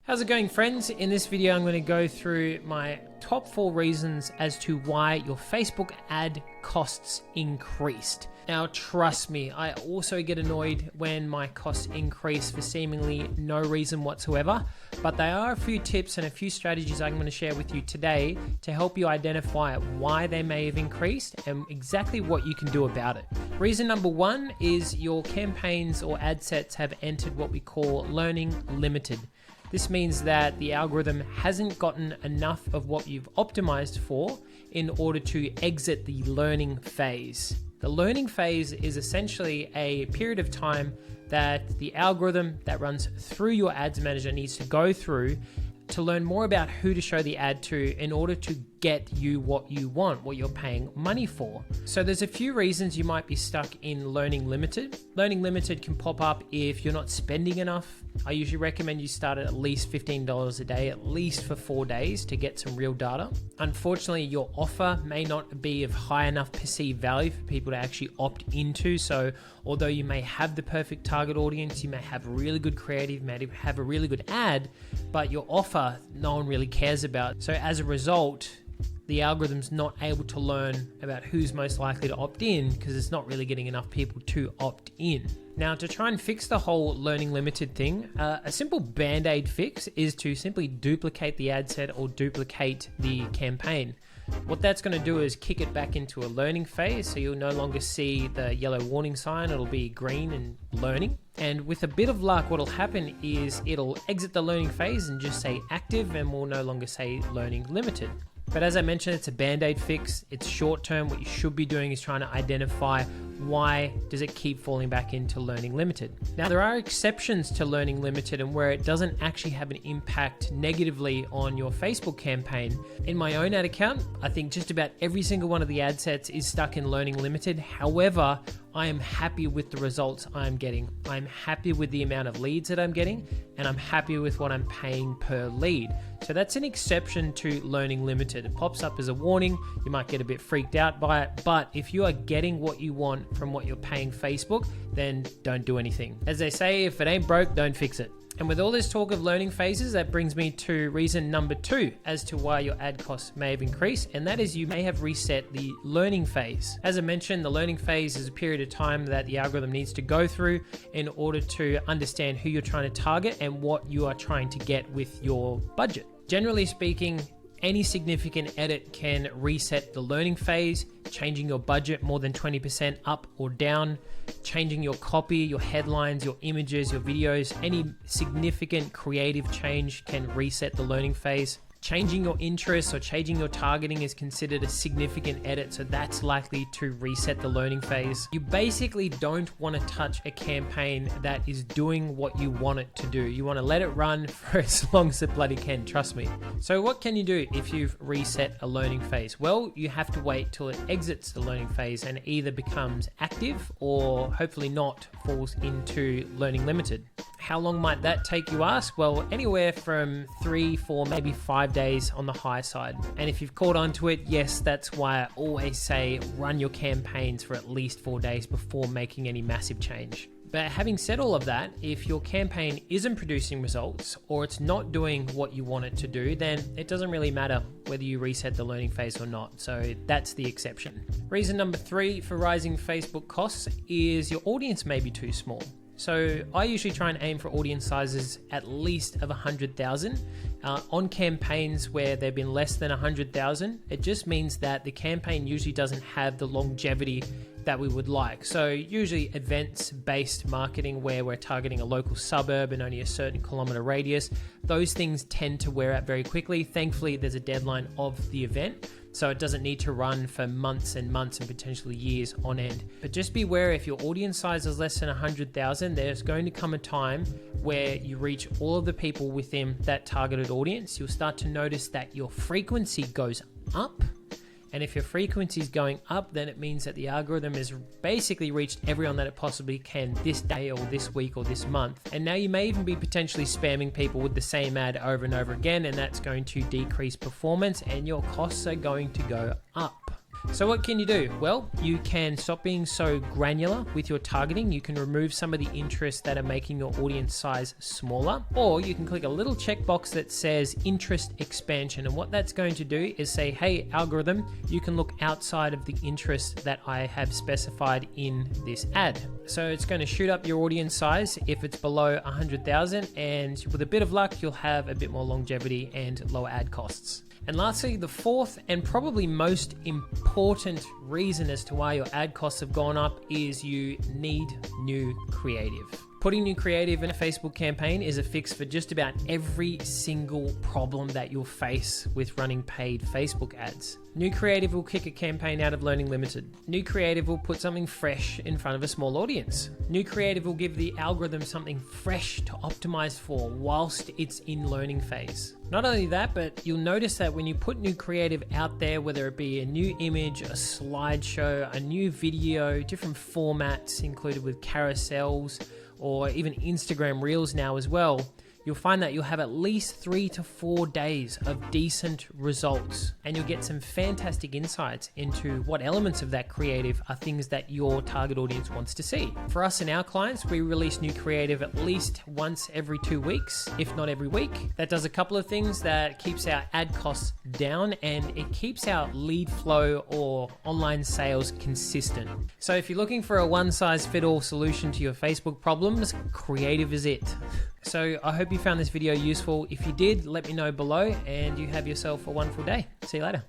How's it going, friends? In this video, I'm going to go through my top 4 reasons as to why your Facebook ad costs increased. Now, trust me, I also get annoyed when my costs increase for seemingly no reason whatsoever, but there are a few tips and a few strategies I'm going to share with you today to help you identify why they may have increased and exactly what you can do about it. Reason number 1 is your campaigns or ad sets have entered what we call learning limited. This means that the algorithm hasn't gotten enough of what you've optimized for in order to exit the learning phase. The learning phase is essentially a period of time that the algorithm that runs through your ads manager needs to go through to learn more about who to show the ad to in order to get you what you want, what you're paying money for. So there's a few reasons you might be stuck in learning limited. Learning limited can pop up if you're not spending enough. I usually recommend you start at least $15 a day, at least for 4 days to get some real data. Unfortunately, your offer may not be of high enough perceived value for people to actually opt into. So although you may have the perfect target audience, you may have really good creative, may have a really good ad, but your offer no one really cares about. So as a result, the algorithm's not able to learn about who's most likely to opt in because it's not really getting enough people to opt in. Now, to try and fix the whole learning limited thing, a simple BandAid fix is to simply duplicate the ad set or duplicate the campaign. What that's going to do is kick it back into a learning phase, so you'll no longer see the yellow warning sign, it'll be green and learning. And with a bit of luck, what'll happen is it'll exit the learning phase and just say active and will no longer say learning limited. But as I mentioned, it's a BandAid fix. It's short term. What you should be doing is trying to identify why does it keep falling back into learning limited. Now, there are exceptions to learning limited and where it doesn't actually have an impact negatively on your Facebook campaign. In my own ad account, I think just about every single one of the ad sets is stuck in learning limited. However, I am happy with the results I'm getting. I'm happy with the amount of leads that I'm getting, and I'm happy with what I'm paying per lead. So that's an exception to learning limited. It pops up as a warning. You might get a bit freaked out by it, but if you are getting what you want from what you're paying Facebook, then don't do anything. As they say, if it ain't broke, don't fix it. And with all this talk of learning phases, that brings me to reason number 2 as to why your ad costs may have increased, and that is you may have reset the learning phase. As I mentioned, the learning phase is a period of time that the algorithm needs to go through in order to understand who you're trying to target and what you are trying to get with your budget. Generally speaking, any significant edit can reset the learning phase, changing your budget more than 20% up or down, changing your copy, your headlines, your images, your videos. Any significant creative change can reset the learning phase. Changing your interests or changing your targeting is considered a significant edit, so that's likely to reset the learning phase. You basically don't want to touch a campaign that is doing what you want it to do. You want to let it run for as long as it bloody can, trust me. So what can you do if you've reset a learning phase? Well, you have to wait till it exits the learning phase and either becomes active or hopefully not falls into learning limited. How long might that take, you ask? Well, anywhere from 3, 4, maybe 5 days on the high side. And if you've caught on to it, yes, that's why I always say run your campaigns for at least 4 days before making any massive change. But having said all of that, if your campaign isn't producing results or it's not doing what you want it to do, then it doesn't really matter whether you reset the learning phase or not. So that's the exception. Reason number 3 for rising Facebook costs is your audience may be too small. So I usually try and aim for audience sizes at least of 100,000. On campaigns where they've been less than 100,000, it just means that the campaign usually doesn't have the longevity that we would like. So usually events-based marketing where we're targeting a local suburb and only a certain kilometer radius, those things tend to wear out very quickly. Thankfully, there's a deadline of the event, so it doesn't need to run for months and months and potentially years on end. But just be aware, if your audience size is less than 100,000, there's going to come a time where you reach all of the people within that targeted audience. You'll start to notice that your frequency goes up. And if your frequency is going up, then it means that the algorithm has basically reached everyone that it possibly can this day or this week or this month. And now you may even be potentially spamming people with the same ad over and over again, and that's going to decrease performance and your costs are going to go up. So what can you do? Well, you can stop being so granular with your targeting. You can remove some of the interests that are making your audience size smaller, or you can click a little checkbox that says interest expansion. And what that's going to do is say, hey, algorithm, you can look outside of the interest that I have specified in this ad. So it's going to shoot up your audience size if it's below 100,000, and with a bit of luck, you'll have a bit more longevity and lower ad costs. And lastly, the fourth and probably most important reason as to why your ad costs have gone up is you need new creative. Putting new creative in a Facebook campaign is a fix for just about every single problem that you'll face with running paid Facebook ads. New creative will kick a campaign out of Learning Limited. New creative will put something fresh in front of a small audience. New creative will give the algorithm something fresh to optimize for whilst it's in learning phase. Not only that, but you'll notice that when you put new creative out there, whether it be a new image, a slideshow, a new video, different formats included with carousels, or even Instagram Reels now as well, you'll find that you'll have at least 3 to 4 days of decent results, and you'll get some fantastic insights into what elements of that creative are things that your target audience wants to see. For us and our clients, we release new creative at least once every 2 weeks, if not every week. That does a couple of things. That keeps our ad costs down, and it keeps our lead flow or online sales consistent. So if you're looking for a one-size-fits-all solution to your Facebook problems, creative is it. So I hope you found this video useful. If you did, let me know below, and you have yourself a wonderful day. See you later.